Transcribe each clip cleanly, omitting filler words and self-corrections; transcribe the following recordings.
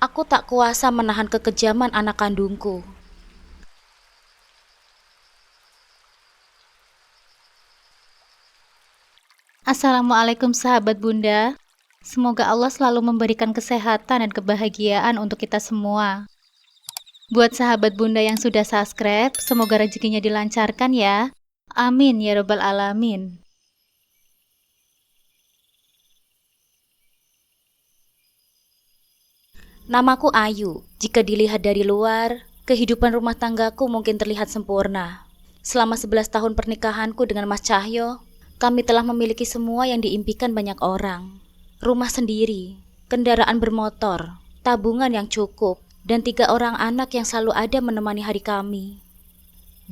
Aku tak kuasa menahan kekejaman anak kandungku. Assalamualaikum sahabat Bunda. Semoga Allah selalu memberikan kesehatan dan kebahagiaan untuk kita semua. Buat sahabat Bunda yang sudah subscribe, semoga rezekinya dilancarkan ya. Amin ya robbal alamin. Namaku Ayu. Jika dilihat dari luar, kehidupan rumah tanggaku mungkin terlihat sempurna. Selama 11 tahun pernikahanku dengan Mas Cahyo, kami telah memiliki semua yang diimpikan banyak orang. Rumah sendiri, kendaraan bermotor, tabungan yang cukup, dan 3 orang anak yang selalu ada menemani hari kami.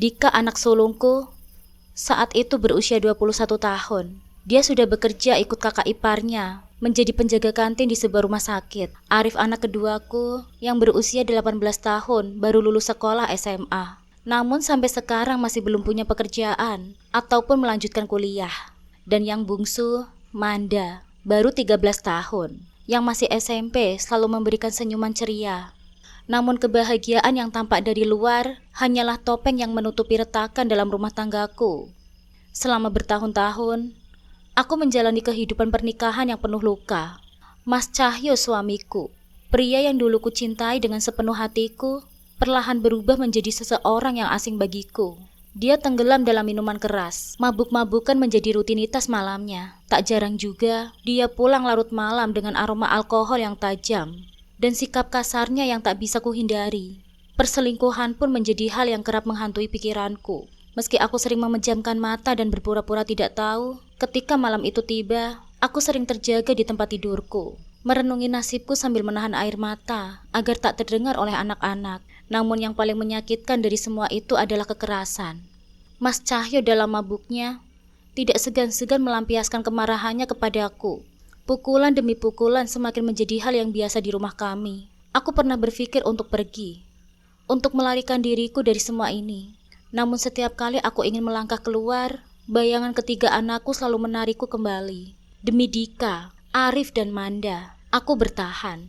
Dika, anak sulungku, saat itu berusia 21 tahun. Dia sudah bekerja ikut kakak iparnya menjadi penjaga kantin di sebuah rumah sakit. Arif, anak keduaku, yang berusia 18 tahun, baru lulus sekolah SMA. Namun sampai sekarang masih belum punya pekerjaan ataupun melanjutkan kuliah. Dan yang bungsu, Manda, baru 13 tahun, yang masih SMP, selalu memberikan senyuman ceria. Namun kebahagiaan yang tampak dari luar hanyalah topeng yang menutupi retakan dalam rumah tanggaku. Selama bertahun-tahun, aku menjalani kehidupan pernikahan yang penuh luka. Mas Cahyo, suamiku, pria yang dulu kucintai dengan sepenuh hatiku, perlahan berubah menjadi seseorang yang asing bagiku. Dia tenggelam dalam minuman keras, mabuk-mabukan menjadi rutinitas malamnya. Tak jarang juga, dia pulang larut malam dengan aroma alkohol yang tajam dan sikap kasarnya yang tak bisa kuhindari. Perselingkuhan pun menjadi hal yang kerap menghantui pikiranku. Meski aku sering memejamkan mata dan berpura-pura tidak tahu, ketika malam itu tiba, aku sering terjaga di tempat tidurku, merenungi nasibku sambil menahan air mata agar tak terdengar oleh anak-anak. Namun yang paling menyakitkan dari semua itu adalah kekerasan. Mas Cahyo dalam mabuknya tidak segan-segan melampiaskan kemarahannya kepadaku. Pukulan demi pukulan semakin menjadi hal yang biasa di rumah kami. Aku pernah berpikir untuk pergi, untuk melarikan diriku dari semua ini. Namun setiap kali aku ingin melangkah keluar, bayangan ketiga anakku selalu menarikku kembali. Demi Dika, Arif, dan Manda, aku bertahan.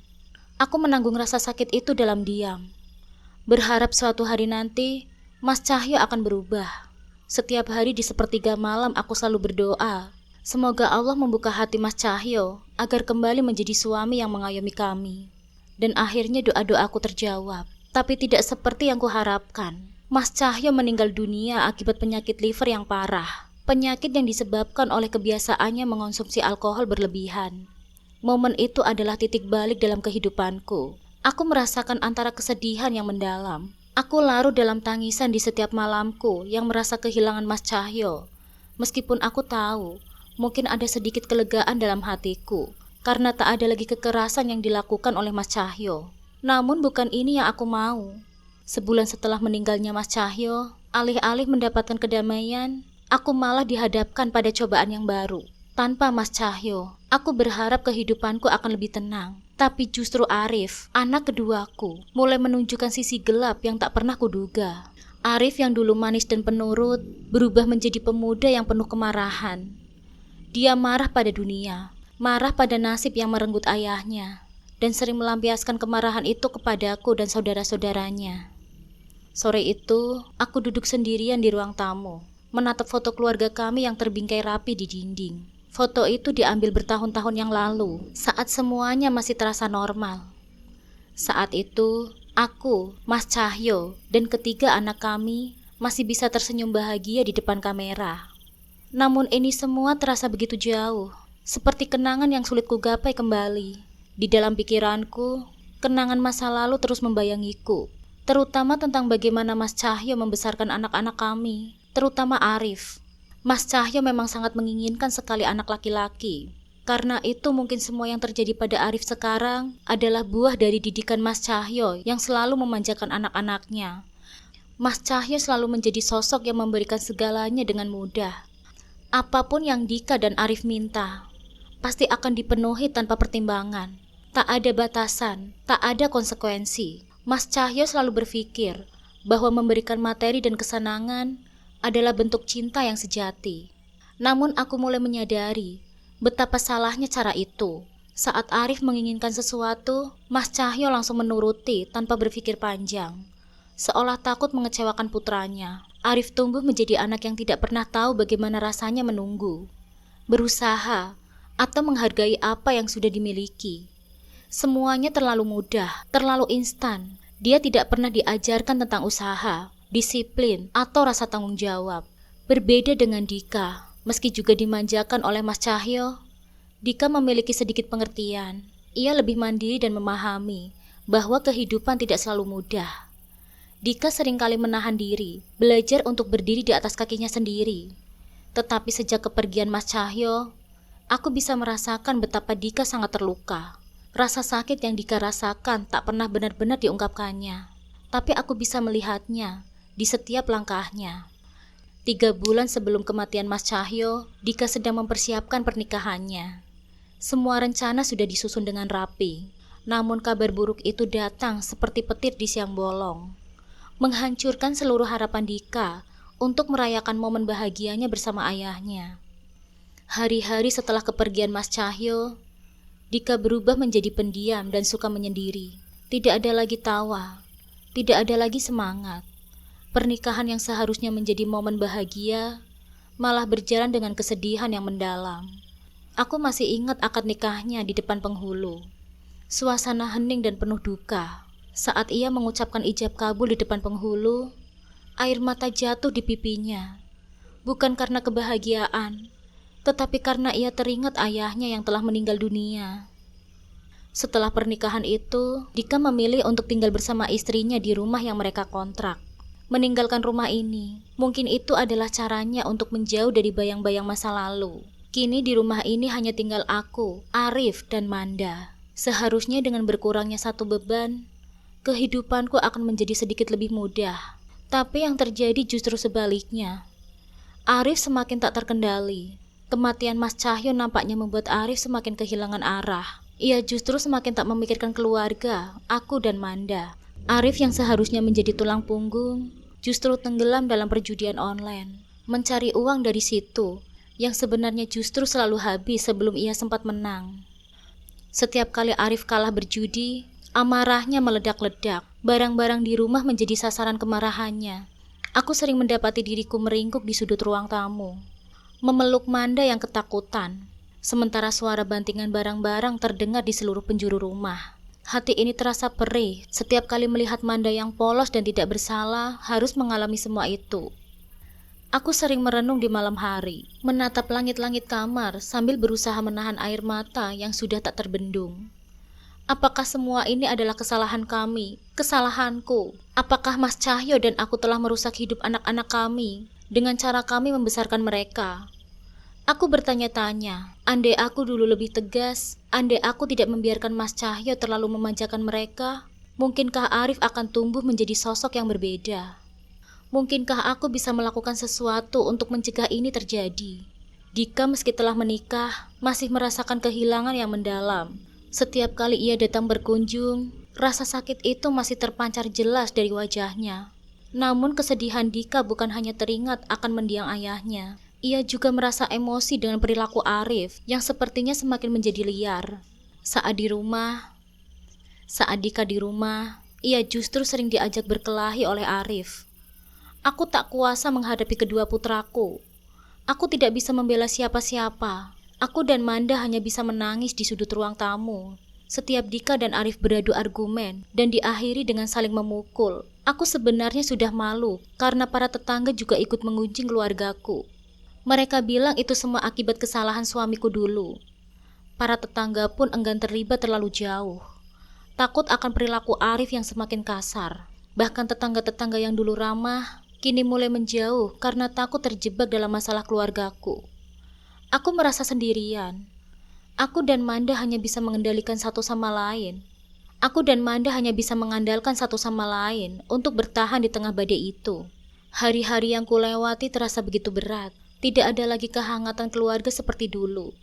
Aku menanggung rasa sakit itu dalam diam, berharap suatu hari nanti Mas Cahyo akan berubah. Setiap hari di sepertiga malam aku selalu berdoa, semoga Allah membuka hati Mas Cahyo agar kembali menjadi suami yang mengayomi kami. Dan akhirnya doa-doaku terjawab. Tapi tidak seperti yang kuharapkan. Mas Cahyo meninggal dunia akibat penyakit liver yang parah. Penyakit yang disebabkan oleh kebiasaannya mengonsumsi alkohol berlebihan. Momen itu adalah titik balik dalam kehidupanku. Aku merasakan antara kesedihan yang mendalam. Aku larut dalam tangisan di setiap malamku yang merasa kehilangan Mas Cahyo. Meskipun aku tahu, mungkin ada sedikit kelegaan dalam hatiku, karena tak ada lagi kekerasan yang dilakukan oleh Mas Cahyo. Namun bukan ini yang aku mau. Sebulan setelah meninggalnya Mas Cahyo, alih-alih mendapatkan kedamaian, aku malah dihadapkan pada cobaan yang baru. Tanpa Mas Cahyo, aku berharap kehidupanku akan lebih tenang. Tapi justru Arif, anak keduaku, mulai menunjukkan sisi gelap yang tak pernah kuduga. Arif yang dulu manis dan penurut, berubah menjadi pemuda yang penuh kemarahan. Dia marah pada dunia, marah pada nasib yang merenggut ayahnya, dan sering melampiaskan kemarahan itu kepadaku dan saudara-saudaranya. Sore itu, aku duduk sendirian di ruang tamu, menatap foto keluarga kami yang terbingkai rapi di dinding. Foto itu diambil bertahun-tahun yang lalu, saat semuanya masih terasa normal. Saat itu, aku, Mas Cahyo, dan ketiga anak kami masih bisa tersenyum bahagia di depan kamera. Namun ini semua terasa begitu jauh, seperti kenangan yang sulit kugapai kembali. Di dalam pikiranku, kenangan masa lalu terus membayangiku, terutama tentang bagaimana Mas Cahyo membesarkan anak-anak kami, terutama Arif. Mas Cahyo memang sangat menginginkan sekali anak laki-laki. Karena itu mungkin semua yang terjadi pada Arif sekarang adalah buah dari didikan Mas Cahyo yang selalu memanjakan anak-anaknya. Mas Cahyo selalu menjadi sosok yang memberikan segalanya dengan mudah. Apapun yang Dika dan Arif minta, pasti akan dipenuhi tanpa pertimbangan. Tak ada batasan, tak ada konsekuensi. Mas Cahyo selalu berpikir bahwa memberikan materi dan kesenangan adalah bentuk cinta yang sejati. Namun aku mulai menyadari betapa salahnya cara itu. Saat Arif menginginkan sesuatu, Mas Cahyo langsung menuruti tanpa berpikir panjang. Seolah takut mengecewakan putranya, Arif tumbuh menjadi anak yang tidak pernah tahu bagaimana rasanya menunggu, berusaha, atau menghargai apa yang sudah dimiliki. Semuanya terlalu mudah, terlalu instan. Dia tidak pernah diajarkan tentang usaha, disiplin, atau rasa tanggung jawab. Berbeda dengan Dika, meski juga dimanjakan oleh Mas Cahyo, Dika memiliki sedikit pengertian. Ia lebih mandiri dan memahami bahwa kehidupan tidak selalu mudah. Dika seringkali menahan diri, belajar untuk berdiri di atas kakinya sendiri. Tetapi sejak kepergian Mas Cahyo, aku bisa merasakan betapa Dika sangat terluka. Rasa sakit yang Dika rasakan tak pernah benar-benar diungkapkannya. Tapi aku bisa melihatnya di setiap langkahnya. 3 bulan sebelum kematian Mas Cahyo, Dika sedang mempersiapkan pernikahannya. Semua rencana sudah disusun dengan rapi. Namun kabar buruk itu datang seperti petir di siang bolong, menghancurkan seluruh harapan Dika untuk merayakan momen bahagianya bersama ayahnya. Hari-hari setelah kepergian Mas Cahyo, Dika berubah menjadi pendiam dan suka menyendiri. Tidak ada lagi tawa, tidak ada lagi semangat. Pernikahan yang seharusnya menjadi momen bahagia malah berjalan dengan kesedihan yang mendalam. Aku masih ingat akad nikahnya di depan penghulu. Suasana hening dan penuh duka. Saat ia mengucapkan ijab kabul di depan penghulu, air mata jatuh di pipinya. Bukan karena kebahagiaan, tetapi karena ia teringat ayahnya yang telah meninggal dunia. Setelah pernikahan itu, Dika memilih untuk tinggal bersama istrinya di rumah yang mereka kontrak. Meninggalkan rumah ini, mungkin itu adalah caranya untuk menjauh dari bayang-bayang masa lalu. Kini di rumah ini hanya tinggal aku, Arif, dan Manda. Seharusnya dengan berkurangnya satu beban, kehidupanku akan menjadi sedikit lebih mudah. Tapi yang terjadi justru sebaliknya. Arif semakin tak terkendali. Kematian Mas Cahyo nampaknya membuat Arif semakin kehilangan arah. Ia justru semakin tak memikirkan keluarga, aku dan Manda. Arif yang seharusnya menjadi tulang punggung, justru tenggelam dalam perjudian online. Mencari uang dari situ, yang sebenarnya justru selalu habis sebelum ia sempat menang. Setiap kali Arif kalah berjudi, amarahnya meledak-ledak. Barang-barang di rumah menjadi sasaran kemarahannya. Aku sering mendapati diriku meringkuk di sudut ruang tamu, memeluk Manda yang ketakutan. Sementara suara bantingan barang-barang terdengar di seluruh penjuru rumah. Hati ini terasa perih setiap kali melihat Manda yang polos dan tidak bersalah harus mengalami semua itu. Aku sering merenung di malam hari, menatap langit-langit kamar sambil berusaha menahan air mata yang sudah tak terbendung. Apakah semua ini adalah kesalahan kami, kesalahanku? Apakah Mas Cahyo dan aku telah merusak hidup anak-anak kami dengan cara kami membesarkan mereka? Aku bertanya-tanya, andai aku dulu lebih tegas, andai aku tidak membiarkan Mas Cahyo terlalu memanjakan mereka, mungkinkah Arif akan tumbuh menjadi sosok yang berbeda? Mungkinkah aku bisa melakukan sesuatu untuk mencegah ini terjadi? Dika meski telah menikah, masih merasakan kehilangan yang mendalam. Setiap kali ia datang berkunjung, rasa sakit itu masih terpancar jelas dari wajahnya. Namun kesedihan Dika bukan hanya teringat akan mendiang ayahnya. Ia juga merasa emosi dengan perilaku Arif yang sepertinya semakin menjadi liar. Saat Dika di rumah, ia justru sering diajak berkelahi oleh Arif. Aku tak kuasa menghadapi kedua putraku. Aku tidak bisa membela siapa-siapa. Aku dan Manda hanya bisa menangis di sudut ruang tamu. Setiap Dika dan Arif beradu argumen dan diakhiri dengan saling memukul. Aku sebenarnya sudah malu karena para tetangga juga ikut mengunjing keluargaku. Mereka bilang itu semua akibat kesalahan suamiku dulu. Para tetangga pun enggan terlibat terlalu jauh. Takut akan perilaku Arif yang semakin kasar. Bahkan tetangga-tetangga yang dulu ramah kini mulai menjauh karena takut terjebak dalam masalah keluargaku. Aku merasa sendirian. Aku dan Manda hanya bisa mengendalikan satu sama lain. Aku dan Manda hanya bisa mengandalkan satu sama lain untuk bertahan di tengah badai itu. Hari-hari yang kulewati terasa begitu berat. Tidak ada lagi kehangatan keluarga seperti dulu.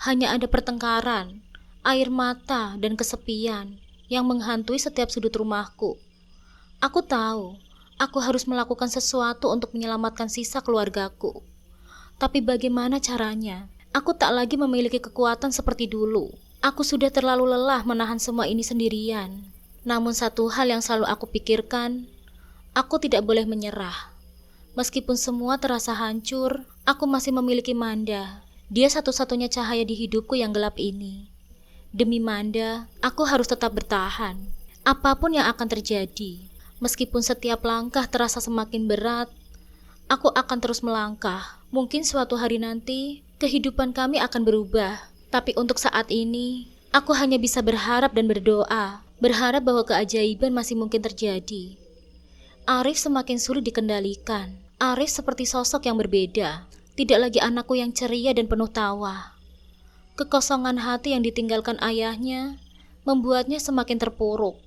Hanya ada pertengkaran, air mata, dan kesepian yang menghantui setiap sudut rumahku. Aku tahu, aku harus melakukan sesuatu untuk menyelamatkan sisa keluargaku. Tapi bagaimana caranya? Aku tak lagi memiliki kekuatan seperti dulu. Aku sudah terlalu lelah menahan semua ini sendirian. Namun satu hal yang selalu aku pikirkan, aku tidak boleh menyerah. Meskipun semua terasa hancur, aku masih memiliki Manda. Dia satu-satunya cahaya di hidupku yang gelap ini. Demi Manda, aku harus tetap bertahan. Apapun yang akan terjadi, meskipun setiap langkah terasa semakin berat, aku akan terus melangkah. Mungkin suatu hari nanti, kehidupan kami akan berubah. Tapi untuk saat ini, aku hanya bisa berharap dan berdoa. Berharap bahwa keajaiban masih mungkin terjadi. Arif semakin sulit dikendalikan. Arif seperti sosok yang berbeda. Tidak lagi anakku yang ceria dan penuh tawa. Kekosongan hati yang ditinggalkan ayahnya membuatnya semakin terpuruk.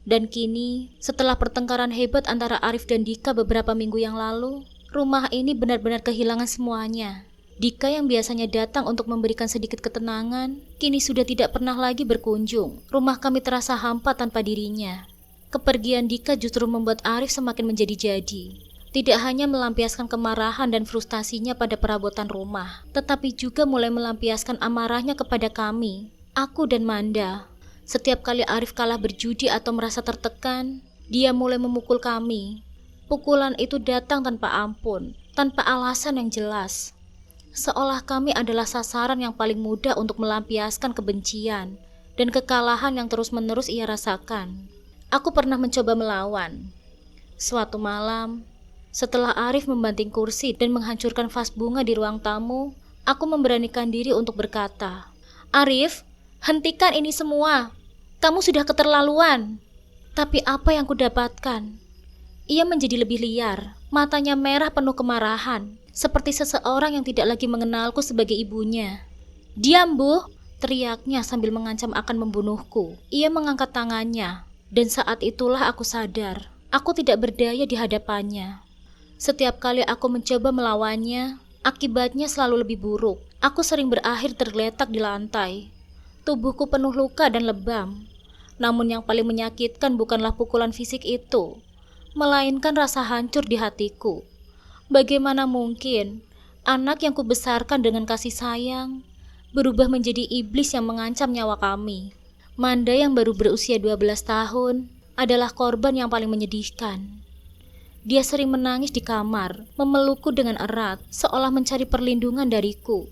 Dan kini, setelah pertengkaran hebat antara Arif dan Dika beberapa minggu yang lalu, rumah ini benar-benar kehilangan semuanya. Dika yang biasanya datang untuk memberikan sedikit ketenangan, kini sudah tidak pernah lagi berkunjung. Rumah kami terasa hampa tanpa dirinya. Kepergian Dika justru membuat Arif semakin menjadi-jadi. Tidak hanya melampiaskan kemarahan dan frustasinya pada perabotan rumah, tetapi juga mulai melampiaskan amarahnya kepada kami, aku dan Manda. Setiap kali Arif kalah berjudi atau merasa tertekan, dia mulai memukul kami. Pukulan itu datang tanpa ampun, tanpa alasan yang jelas. Seolah kami adalah sasaran yang paling mudah untuk melampiaskan kebencian dan kekalahan yang terus-menerus ia rasakan. Aku pernah mencoba melawan. Suatu malam, setelah Arif membanting kursi dan menghancurkan vas bunga di ruang tamu, aku memberanikan diri untuk berkata, "Arif, hentikan ini semua. Kamu sudah keterlaluan." Tapi apa yang kudapatkan? Ia menjadi lebih liar, matanya merah penuh kemarahan. Seperti seseorang yang tidak lagi mengenalku sebagai ibunya. "Diam, Bu!" teriaknya sambil mengancam akan membunuhku. Ia mengangkat tangannya, dan saat itulah aku sadar, aku tidak berdaya di hadapannya. Setiap kali aku mencoba melawannya, akibatnya selalu lebih buruk. Aku sering berakhir tergeletak di lantai. Tubuhku penuh luka dan lebam. Namun yang paling menyakitkan bukanlah pukulan fisik itu, melainkan rasa hancur di hatiku. Bagaimana mungkin anak yang kubesarkan dengan kasih sayang berubah menjadi iblis yang mengancam nyawa kami? Manda yang baru berusia 12 tahun adalah korban yang paling menyedihkan. Dia sering menangis di kamar, memelukku dengan erat, seolah mencari perlindungan dariku.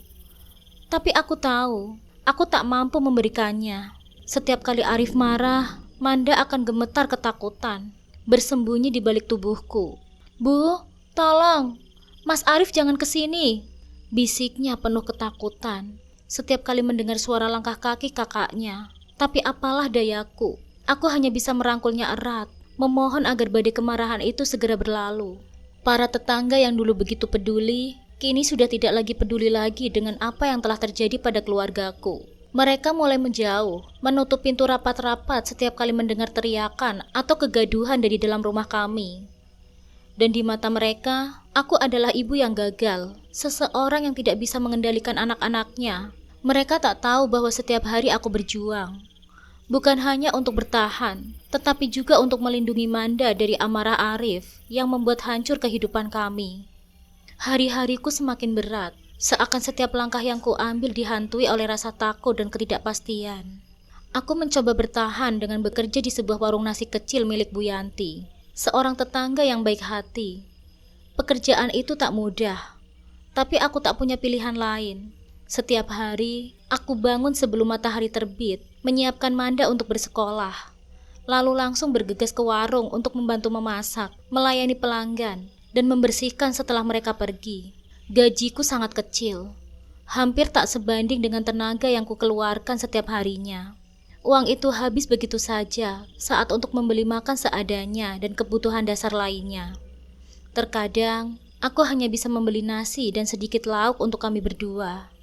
Tapi aku tahu, aku tak mampu memberikannya. Setiap kali Arif marah, Manda akan gemetar ketakutan, bersembunyi di balik tubuhku. "Bu, tolong, Mas Arif jangan kesini," bisiknya penuh ketakutan. Setiap kali mendengar suara langkah kaki kakaknya. Tapi apalah dayaku, aku hanya bisa merangkulnya erat, memohon agar badai kemarahan itu segera berlalu. Para tetangga yang dulu begitu peduli, kini sudah tidak lagi peduli lagi dengan apa yang telah terjadi pada keluargaku. Mereka mulai menjauh, menutup pintu rapat-rapat setiap kali mendengar teriakan atau kegaduhan dari dalam rumah kami. Dan di mata mereka, aku adalah ibu yang gagal, seseorang yang tidak bisa mengendalikan anak-anaknya. Mereka tak tahu bahwa setiap hari aku berjuang, bukan hanya untuk bertahan, tetapi juga untuk melindungi Manda dari amarah Arif yang membuat hancur kehidupan kami. Hari-hariku semakin berat, seakan setiap langkah yang kuambil dihantui oleh rasa takut dan ketidakpastian. Aku mencoba bertahan dengan bekerja di sebuah warung nasi kecil milik Bu Yanti, seorang tetangga yang baik hati. Pekerjaan itu tak mudah, tapi aku tak punya pilihan lain. Setiap hari, aku bangun sebelum matahari terbit, menyiapkan Manda untuk bersekolah. Lalu langsung bergegas ke warung untuk membantu memasak, melayani pelanggan, dan membersihkan setelah mereka pergi. Gajiku sangat kecil, hampir tak sebanding dengan tenaga yang kukeluarkan setiap harinya. Uang itu habis begitu saja saat untuk membeli makan seadanya dan kebutuhan dasar lainnya. Terkadang, aku hanya bisa membeli nasi dan sedikit lauk untuk kami berdua.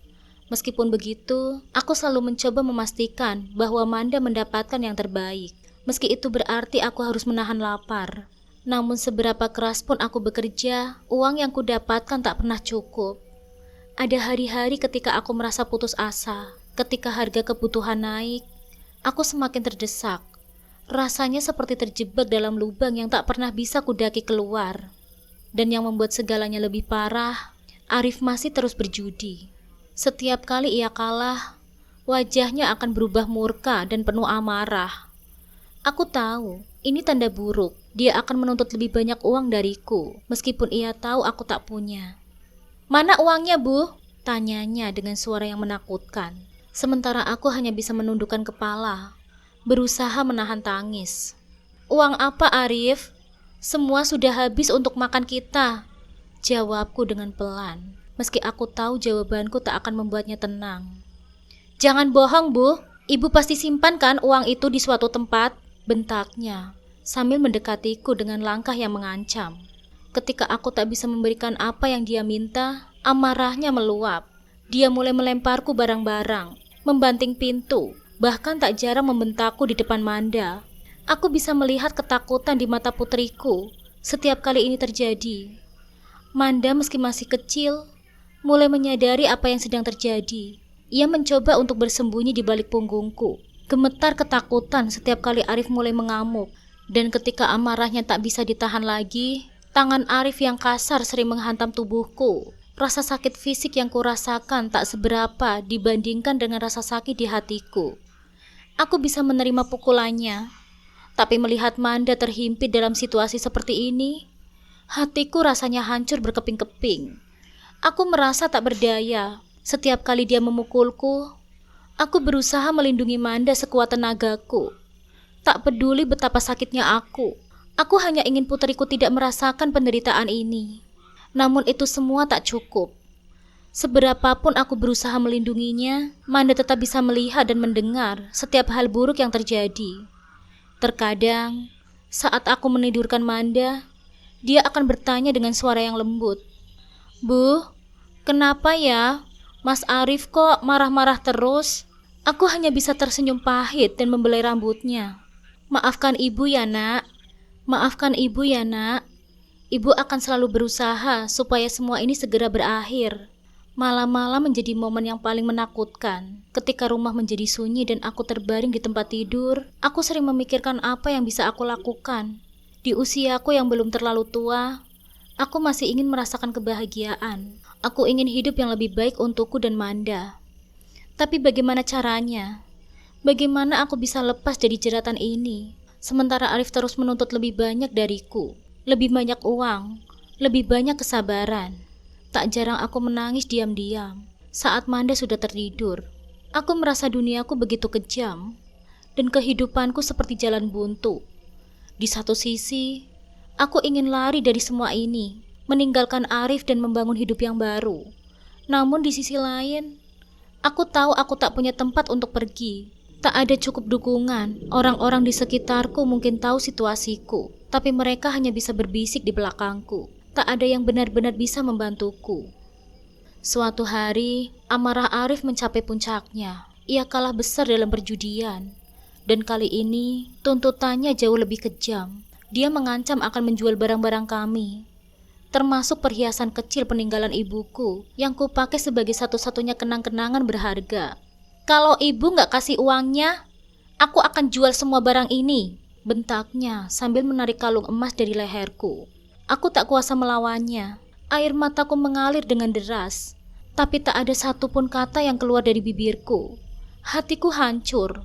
Meskipun begitu, aku selalu mencoba memastikan bahwa Manda mendapatkan yang terbaik. Meski itu berarti aku harus menahan lapar. Namun seberapa keras pun aku bekerja, uang yang kudapatkan tak pernah cukup. Ada hari-hari ketika aku merasa putus asa, ketika harga kebutuhan naik, aku semakin terdesak. Rasanya seperti terjebak dalam lubang yang tak pernah bisa kudaki keluar. Dan yang membuat segalanya lebih parah, Arif masih terus berjudi. Setiap kali ia kalah, Wajahnya akan berubah murka dan penuh amarah. Aku tahu, ini tanda buruk. Dia akan menuntut lebih banyak uang dariku, meskipun ia tahu aku tak punya. "Mana uangnya, Bu?" tanyanya dengan suara yang menakutkan. Sementara aku hanya bisa menundukkan kepala, berusaha menahan tangis. "Uang apa, Arif? Semua sudah habis untuk makan kita," jawabku dengan pelan, meski aku tahu jawabanku tak akan membuatnya tenang. "Jangan bohong, Bu. Ibu pasti simpan kan uang itu di suatu tempat?" bentaknya, sambil mendekatiku dengan langkah yang mengancam. Ketika aku tak bisa memberikan apa yang dia minta, amarahnya meluap. Dia mulai melemparku barang-barang, membanting pintu, bahkan tak jarang membentakku di depan Manda. Aku bisa melihat ketakutan di mata putriku setiap kali ini terjadi. Manda meski masih kecil, mulai menyadari apa yang sedang terjadi. Ia mencoba untuk bersembunyi di balik punggungku. Gemetar ketakutan setiap kali Arif mulai mengamuk. Dan ketika amarahnya tak bisa ditahan lagi, tangan Arif yang kasar sering menghantam tubuhku. Rasa sakit fisik yang kurasakan tak seberapa dibandingkan dengan rasa sakit di hatiku. Aku bisa menerima pukulannya, tapi melihat Manda terhimpit dalam situasi seperti ini, hatiku rasanya hancur berkeping-keping. Aku merasa tak berdaya. Setiap kali dia memukulku, aku berusaha melindungi Manda sekuat tenagaku. Tak peduli betapa sakitnya aku hanya ingin putriku tidak merasakan penderitaan ini. Namun itu semua tak cukup. Seberapapun aku berusaha melindunginya, Manda tetap bisa melihat dan mendengar setiap hal buruk yang terjadi. Terkadang, saat aku menidurkan Manda, dia akan bertanya dengan suara yang lembut, "Bu, kenapa ya? Mas Arif kok marah-marah terus?" Aku hanya bisa tersenyum pahit dan membelai rambutnya. "Maafkan ibu ya, Nak. Maafkan ibu ya, Nak. Ibu akan selalu berusaha supaya semua ini segera berakhir." Malam-malam menjadi momen yang paling menakutkan. Ketika rumah menjadi sunyi dan aku terbaring di tempat tidur, aku sering memikirkan apa yang bisa aku lakukan. Di usiaku yang belum terlalu tua, aku masih ingin merasakan kebahagiaan. Aku ingin hidup yang lebih baik untukku dan Manda. Tapi bagaimana caranya? Bagaimana aku bisa lepas dari jeratan ini? Sementara Arif terus menuntut lebih banyak dariku. Lebih banyak uang, lebih banyak kesabaran. Tak jarang aku menangis diam-diam saat Manda sudah tertidur. Aku merasa duniaku begitu kejam dan kehidupanku seperti jalan buntu. Di satu sisi, aku ingin lari dari semua ini, meninggalkan Arif dan membangun hidup yang baru. Namun di sisi lain, aku tahu aku tak punya tempat untuk pergi. Tak ada cukup dukungan. Orang-orang di sekitarku mungkin tahu situasiku, tapi mereka hanya bisa berbisik di belakangku. Tak ada yang benar-benar bisa membantuku. Suatu hari, amarah Arif mencapai puncaknya. Ia kalah besar dalam perjudian. Dan kali ini, tuntutannya jauh lebih kejam. Dia mengancam akan menjual barang-barang kami, termasuk perhiasan kecil peninggalan ibuku yang kupakai sebagai satu-satunya kenang-kenangan berharga. "Kalau ibu gak kasih uangnya, aku akan jual semua barang ini," bentaknya sambil menarik kalung emas dari leherku. Aku tak kuasa melawannya. Air mataku mengalir dengan deras, tapi tak ada satupun kata yang keluar dari bibirku. Hatiku hancur,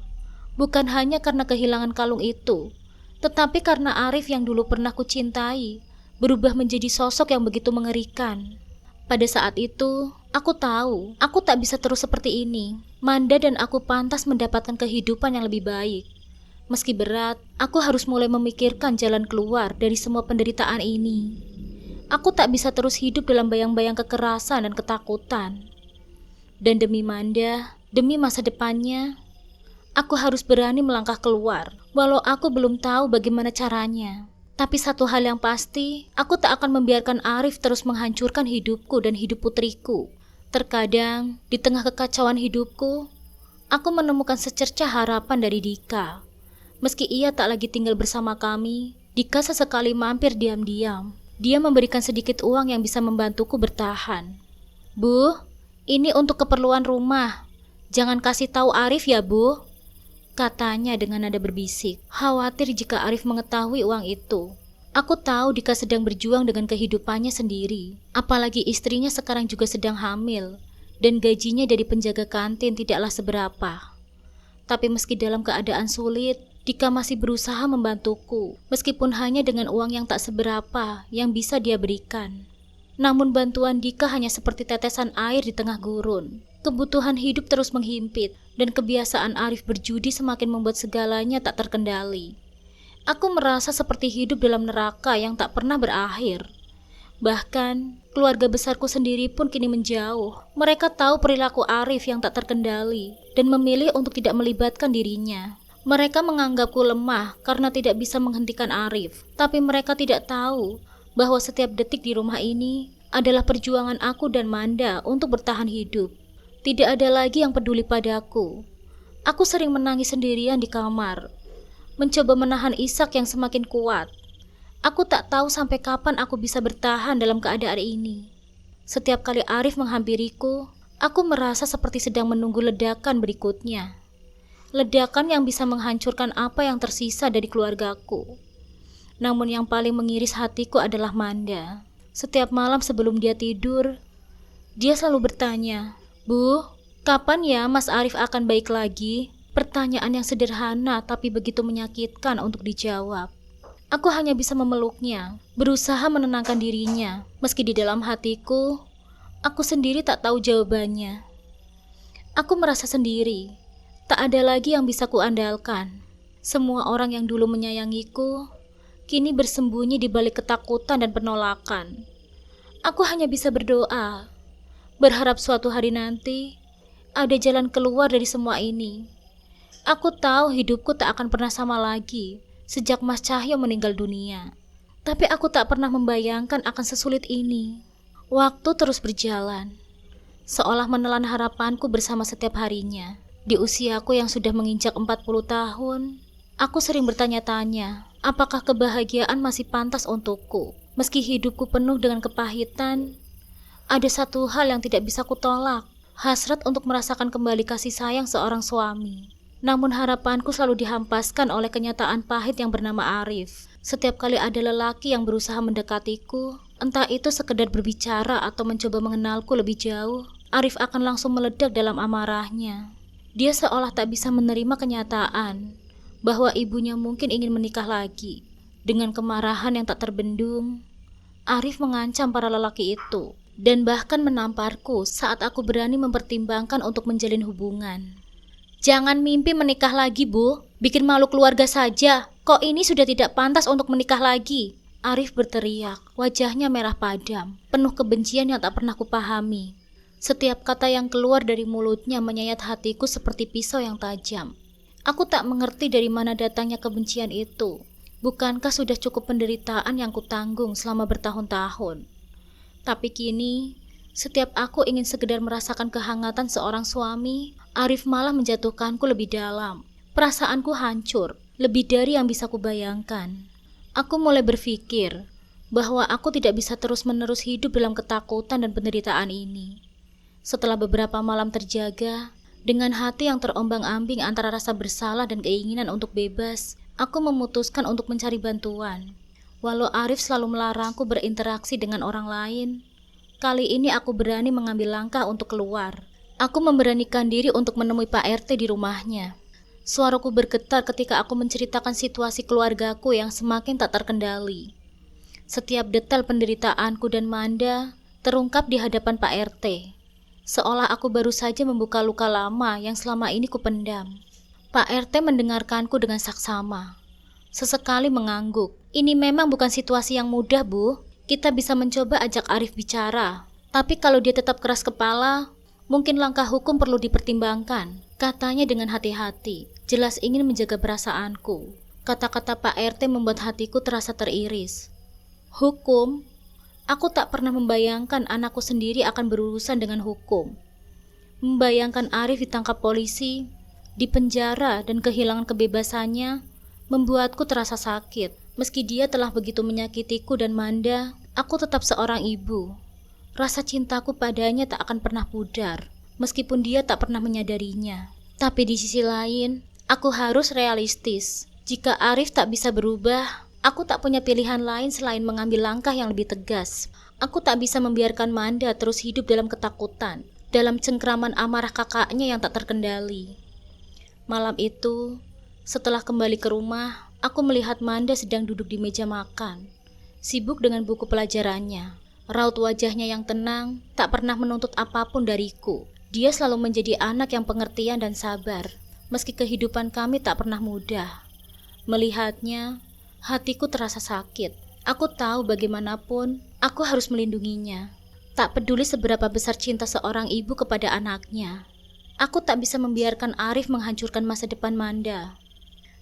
bukan hanya karena kehilangan kalung itu, tetapi karena Arif yang dulu pernah kucintai berubah menjadi sosok yang begitu mengerikan. Pada saat itu, aku tahu aku tak bisa terus seperti ini. Manda dan aku pantas mendapatkan kehidupan yang lebih baik. Meski berat, aku harus mulai memikirkan jalan keluar dari semua penderitaan ini. Aku tak bisa terus hidup dalam bayang-bayang kekerasan dan ketakutan. Dan demi Manda, demi masa depannya, aku harus berani melangkah keluar, walau aku belum tahu bagaimana caranya. Tapi satu hal yang pasti, aku tak akan membiarkan Arif terus menghancurkan hidupku dan hidup putriku. Terkadang, di tengah kekacauan hidupku, aku menemukan secercah harapan dari Dika. Meski ia tak lagi tinggal bersama kami, Dika sesekali mampir diam-diam. Dia memberikan sedikit uang yang bisa membantuku bertahan. "Bu, ini untuk keperluan rumah. Jangan kasih tahu Arif ya, Bu," katanya dengan nada berbisik, khawatir jika Arif mengetahui uang itu. Aku tahu Dika sedang berjuang dengan kehidupannya sendiri, apalagi istrinya sekarang juga sedang hamil, dan gajinya dari penjaga kantin tidaklah seberapa. Tapi meski dalam keadaan sulit, Dika masih berusaha membantuku, meskipun hanya dengan uang yang tak seberapa yang bisa dia berikan. Namun bantuan Dika hanya seperti tetesan air di tengah gurun. Kebutuhan hidup terus menghimpit, dan kebiasaan Arif berjudi semakin membuat segalanya tak terkendali. Aku merasa seperti hidup dalam neraka yang tak pernah berakhir. Bahkan, keluarga besarku sendiri pun kini menjauh. Mereka tahu perilaku Arif yang tak terkendali dan memilih untuk tidak melibatkan dirinya. Mereka menganggapku lemah karena tidak bisa menghentikan Arif. Tapi mereka tidak tahu bahwa setiap detik di rumah ini adalah perjuangan aku dan Manda untuk bertahan hidup. Tidak ada lagi yang peduli padaku. Aku sering menangis sendirian di kamar, mencoba menahan isak yang semakin kuat. Aku tak tahu sampai kapan aku bisa bertahan dalam keadaan ini. Setiap kali Arif menghampiriku, aku merasa seperti sedang menunggu ledakan berikutnya. Ledakan yang bisa menghancurkan apa yang tersisa dari keluargaku. Namun yang paling mengiris hatiku adalah Manda. Setiap malam sebelum dia tidur, dia selalu bertanya, "Bu, kapan ya Mas Arif akan baik lagi?" Pertanyaan yang sederhana tapi begitu menyakitkan untuk dijawab. Aku hanya bisa memeluknya, berusaha menenangkan dirinya, meski di dalam hatiku, aku sendiri tak tahu jawabannya. Aku merasa sendiri, tak ada lagi yang bisa kuandalkan. Semua orang yang dulu menyayangiku, kini bersembunyi di balik ketakutan dan penolakan. Aku hanya bisa berdoa, berharap suatu hari nanti ada jalan keluar dari semua ini. Aku tahu hidupku tak akan pernah sama lagi sejak Mas Cahyo meninggal dunia. Tapi aku tak pernah membayangkan akan sesulit ini. Waktu terus berjalan, seolah menelan harapanku bersama setiap harinya. Di usiaku yang sudah menginjak 40 tahun, aku sering bertanya-tanya, apakah kebahagiaan masih pantas untukku? Meski hidupku penuh dengan kepahitan, ada satu hal yang tidak bisa kutolak, hasrat untuk merasakan kembali kasih sayang seorang suami. Namun harapanku selalu dihampaskan oleh kenyataan pahit yang bernama Arif. Setiap kali ada lelaki yang berusaha mendekatiku, entah itu sekedar berbicara atau mencoba mengenalku lebih jauh, Arif akan langsung meledak dalam amarahnya. Dia seolah tak bisa menerima kenyataan bahwa ibunya mungkin ingin menikah lagi. Dengan kemarahan yang tak terbendung, Arif mengancam para lelaki itu dan bahkan menamparku saat aku berani mempertimbangkan untuk menjalin hubungan. "Jangan mimpi menikah lagi, Bu. Bikin malu keluarga saja. Kok ini sudah tidak pantas untuk menikah lagi?" Arif berteriak, wajahnya merah padam, penuh kebencian yang tak pernah kupahami. Setiap kata yang keluar dari mulutnya menyayat hatiku seperti pisau yang tajam. Aku tak mengerti dari mana datangnya kebencian itu. Bukankah sudah cukup penderitaan yang kutanggung selama bertahun-tahun? Tapi kini, setiap aku ingin sekedar merasakan kehangatan seorang suami, Arif malah menjatuhkanku lebih dalam. Perasaanku hancur, lebih dari yang bisa kubayangkan. Aku mulai berpikir bahwa aku tidak bisa terus-menerus hidup dalam ketakutan dan penderitaan ini. Setelah beberapa malam terjaga, dengan hati yang terombang-ambing antara rasa bersalah dan keinginan untuk bebas, aku memutuskan untuk mencari bantuan. Walau Arif selalu melarangku berinteraksi dengan orang lain, kali ini aku berani mengambil langkah untuk keluar. Aku memberanikan diri untuk menemui Pak RT di rumahnya. Suaraku bergetar ketika aku menceritakan situasi keluargaku yang semakin tak terkendali. Setiap detail penderitaanku dan Manda terungkap di hadapan Pak RT. Seolah aku baru saja membuka luka lama yang selama ini kupendam. Pak RT mendengarkanku dengan saksama. Sesekali mengangguk. "Ini memang bukan situasi yang mudah, Bu. Kita bisa mencoba ajak Arif bicara. Tapi kalau dia tetap keras kepala, mungkin langkah hukum perlu dipertimbangkan," katanya dengan hati-hati, jelas ingin menjaga perasaanku. Kata-kata Pak RT membuat hatiku terasa teriris. Hukum? Aku tak pernah membayangkan anakku sendiri akan berurusan dengan hukum. Membayangkan Arif ditangkap polisi, dipenjara dan kehilangan kebebasannya, membuatku terasa sakit. Meski dia telah begitu menyakitiku dan Manda, aku tetap seorang ibu. Rasa cintaku padanya tak akan pernah pudar, meskipun dia tak pernah menyadarinya. Tapi di sisi lain, aku harus realistis. Jika Arif tak bisa berubah, aku tak punya pilihan lain selain mengambil langkah yang lebih tegas. Aku tak bisa membiarkan Manda terus hidup dalam ketakutan. dalam cengkraman amarah kakaknya yang tak terkendali. Malam itu, setelah kembali ke rumah, aku melihat Manda sedang duduk di meja makan, sibuk dengan buku pelajarannya. Raut wajahnya yang tenang, tak pernah menuntut apapun dariku. Dia selalu menjadi anak yang pengertian dan sabar, meski kehidupan kami tak pernah mudah. Melihatnya, hatiku terasa sakit. Aku tahu bagaimanapun, aku harus melindunginya. Tak peduli seberapa besar cinta seorang ibu kepada anaknya. Aku tak bisa membiarkan Arif menghancurkan masa depan Manda.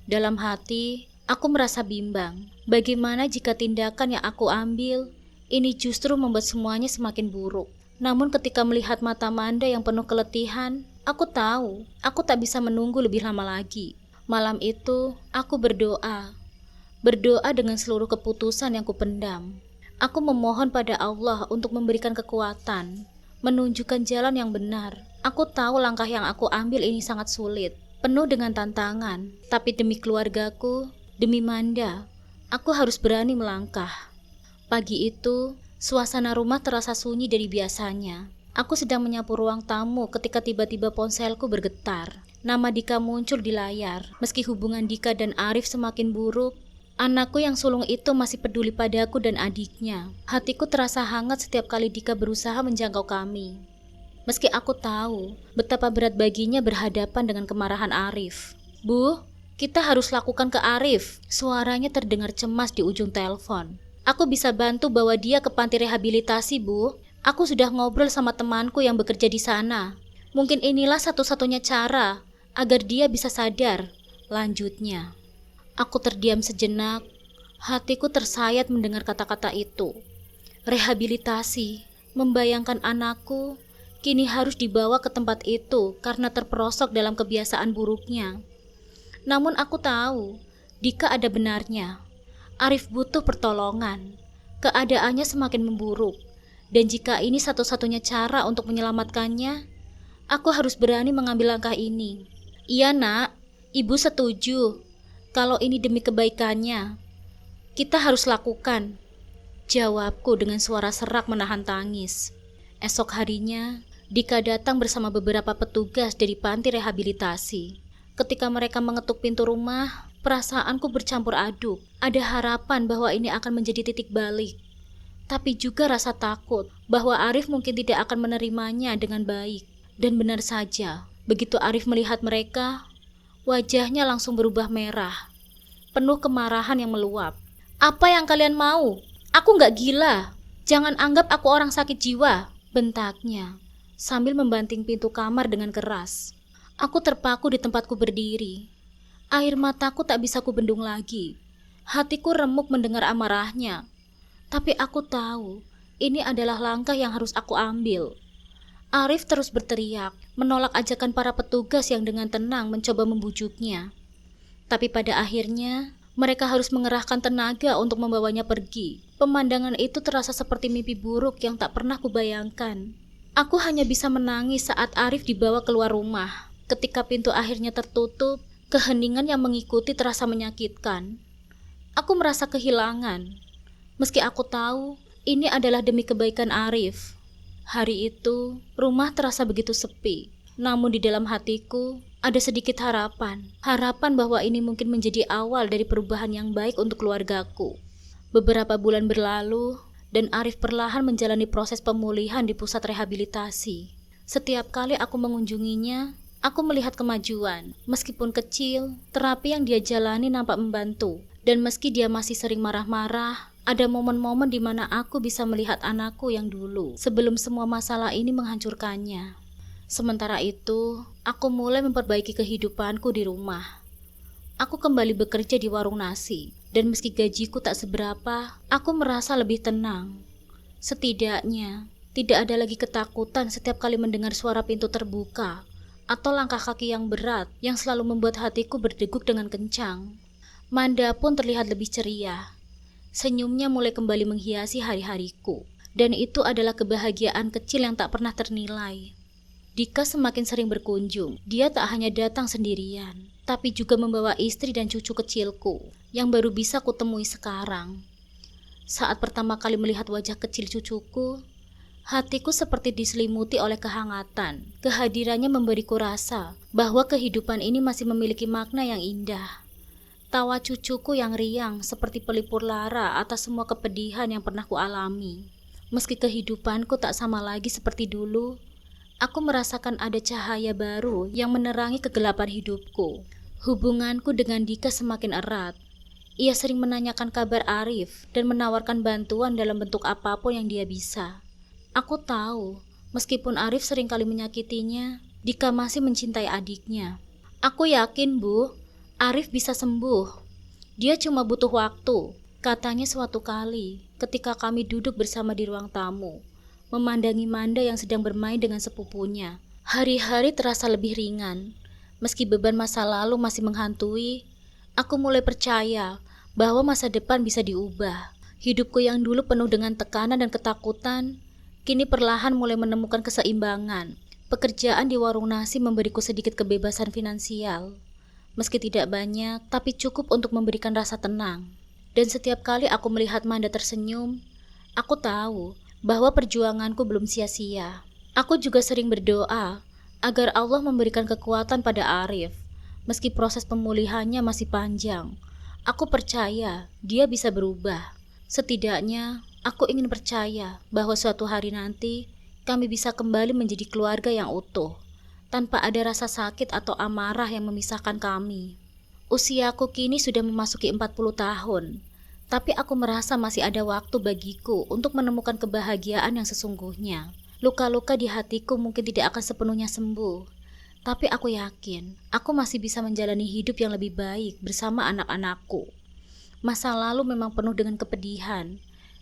Dalam hati, aku merasa bimbang. Bagaimana jika tindakan yang aku ambil, ini justru membuat semuanya semakin buruk. Namun ketika melihat mata Manda yang penuh keletihan, aku tahu, aku tak bisa menunggu lebih lama lagi. Malam itu, aku berdoa. Berdoa dengan seluruh keputusan yang kupendam. Aku memohon pada Allah untuk memberikan kekuatan, menunjukkan jalan yang benar. Aku tahu langkah yang aku ambil ini sangat sulit, penuh dengan tantangan. Tapi demi keluargaku, demi Manda, aku harus berani melangkah. Pagi itu, suasana rumah terasa sunyi dari biasanya. Aku sedang menyapu ruang tamu ketika tiba-tiba ponselku bergetar. Nama Dika muncul di layar. Meski hubungan Dika dan Arif semakin buruk, anakku yang sulung itu masih peduli padaku dan adiknya. Hatiku terasa hangat setiap kali Dika berusaha menjangkau kami. Meski aku tahu betapa berat baginya berhadapan dengan kemarahan Arif. Bu, kita harus lakukan ke Arif. Suaranya terdengar cemas di ujung telepon. Aku bisa bantu bawa dia ke panti rehabilitasi, Bu. Aku sudah ngobrol sama temanku yang bekerja di sana. Mungkin inilah satu-satunya cara agar dia bisa sadar. Lanjutnya. Aku terdiam sejenak, hatiku tersayat mendengar kata-kata itu. Rehabilitasi, membayangkan anakku, kini harus dibawa ke tempat itu karena terperosok dalam kebiasaan buruknya. Namun aku tahu, Dika ada benarnya. Arif butuh pertolongan. Keadaannya semakin memburuk, dan jika ini satu-satunya cara untuk menyelamatkannya, aku harus berani mengambil langkah ini. Iya nak, ibu setuju. Kalau ini demi kebaikannya, kita harus lakukan. Jawabku dengan suara serak menahan tangis. Esok harinya, Dika datang bersama beberapa petugas dari panti rehabilitasi. Ketika mereka mengetuk pintu rumah, perasaanku bercampur aduk. Ada harapan bahwa ini akan menjadi titik balik. Tapi juga rasa takut bahwa Arif mungkin tidak akan menerimanya dengan baik. Dan benar saja, begitu Arif melihat mereka, wajahnya langsung berubah merah, penuh kemarahan yang meluap. Apa yang kalian mau? Aku gak gila. Jangan anggap aku orang sakit jiwa, bentaknya, sambil membanting pintu kamar dengan keras. Aku terpaku di tempatku berdiri. Air mataku tak bisa kubendung lagi. Hatiku remuk mendengar amarahnya. Tapi aku tahu, ini adalah langkah yang harus aku ambil. Arif terus berteriak, menolak ajakan para petugas yang dengan tenang mencoba membujuknya. Tapi pada akhirnya, mereka harus mengerahkan tenaga untuk membawanya pergi. Pemandangan itu terasa seperti mimpi buruk yang tak pernah kubayangkan. Aku hanya bisa menangis saat Arif dibawa keluar rumah. Ketika pintu akhirnya tertutup, keheningan yang mengikuti terasa menyakitkan. Aku merasa kehilangan. Meski aku tahu, ini adalah demi kebaikan Arif. Hari itu, rumah terasa begitu sepi. Namun di dalam hatiku, ada sedikit harapan. Harapan bahwa ini mungkin menjadi awal dari perubahan yang baik untuk keluargaku. Beberapa bulan berlalu, dan Arif perlahan menjalani proses pemulihan di pusat rehabilitasi. Setiap kali aku mengunjunginya, aku melihat kemajuan. Meskipun kecil, terapi yang dia jalani nampak membantu. Dan meski dia masih sering marah-marah, ada momen-momen di mana aku bisa melihat anakku yang dulu, sebelum semua masalah ini menghancurkannya. Sementara itu, aku mulai memperbaiki kehidupanku di rumah. Aku kembali bekerja di warung nasi, dan meski gajiku tak seberapa, aku merasa lebih tenang. Setidaknya, tidak ada lagi ketakutan setiap kali mendengar suara pintu terbuka, atau langkah kaki yang berat yang selalu membuat hatiku berdeguk dengan kencang. Manda pun terlihat lebih ceria. Senyumnya mulai kembali menghiasi hari-hariku, dan itu adalah kebahagiaan kecil yang tak pernah ternilai. Dika semakin sering berkunjung. Dia tak hanya datang sendirian, tapi juga membawa istri dan cucu kecilku, yang baru bisa kutemui sekarang. Saat pertama kali melihat wajah kecil cucuku, Hatiku seperti diselimuti oleh kehangatan. Kehadirannya memberiku rasa bahwa kehidupan ini masih memiliki makna yang indah. Tawa cucuku yang riang seperti pelipur lara atas semua kepedihan yang pernah kualami. Meski kehidupanku tak sama lagi seperti dulu, aku merasakan ada cahaya baru yang menerangi kegelapan hidupku. Hubunganku dengan Dika semakin erat. Ia sering menanyakan kabar Arif dan menawarkan bantuan dalam bentuk apapun yang dia bisa. Aku tahu, meskipun Arif seringkali menyakitinya, Dika masih mencintai adiknya. Aku yakin, Bu, Arif bisa sembuh. Dia cuma butuh waktu, katanya suatu kali ketika kami duduk bersama di ruang tamu, memandangi Manda yang sedang bermain dengan sepupunya. Hari-hari terasa lebih ringan. Meski beban masa lalu masih menghantui, aku mulai percaya bahwa masa depan bisa diubah. Hidupku yang dulu penuh dengan tekanan dan ketakutan, kini perlahan mulai menemukan keseimbangan. Pekerjaan di warung nasi memberiku sedikit kebebasan finansial. Meski tidak banyak, tapi cukup untuk memberikan rasa tenang. Dan setiap kali aku melihat Manda tersenyum, aku tahu bahwa perjuanganku belum sia-sia. Aku juga sering berdoa agar Allah memberikan kekuatan pada Arif. Meski proses pemulihannya masih panjang, aku percaya dia bisa berubah. Setidaknya, aku ingin percaya bahwa suatu hari nanti kami bisa kembali menjadi keluarga yang utuh, tanpa ada rasa sakit atau amarah yang memisahkan kami. Usiaku kini sudah memasuki 40 tahun, tapi aku merasa masih ada waktu bagiku untuk menemukan kebahagiaan yang sesungguhnya. Luka-luka di hatiku mungkin tidak akan sepenuhnya sembuh, tapi aku yakin aku masih bisa menjalani hidup yang lebih baik bersama anak-anakku. Masa lalu memang penuh dengan kepedihan,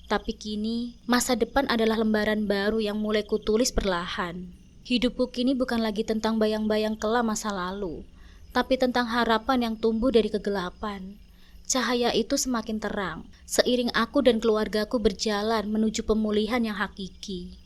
tapi kini masa depan adalah lembaran baru yang mulai kutulis perlahan. Hidupku kini bukan lagi tentang bayang-bayang kelam masa lalu, tapi tentang harapan yang tumbuh dari kegelapan. Cahaya itu semakin terang, seiring aku dan keluargaku berjalan menuju pemulihan yang hakiki.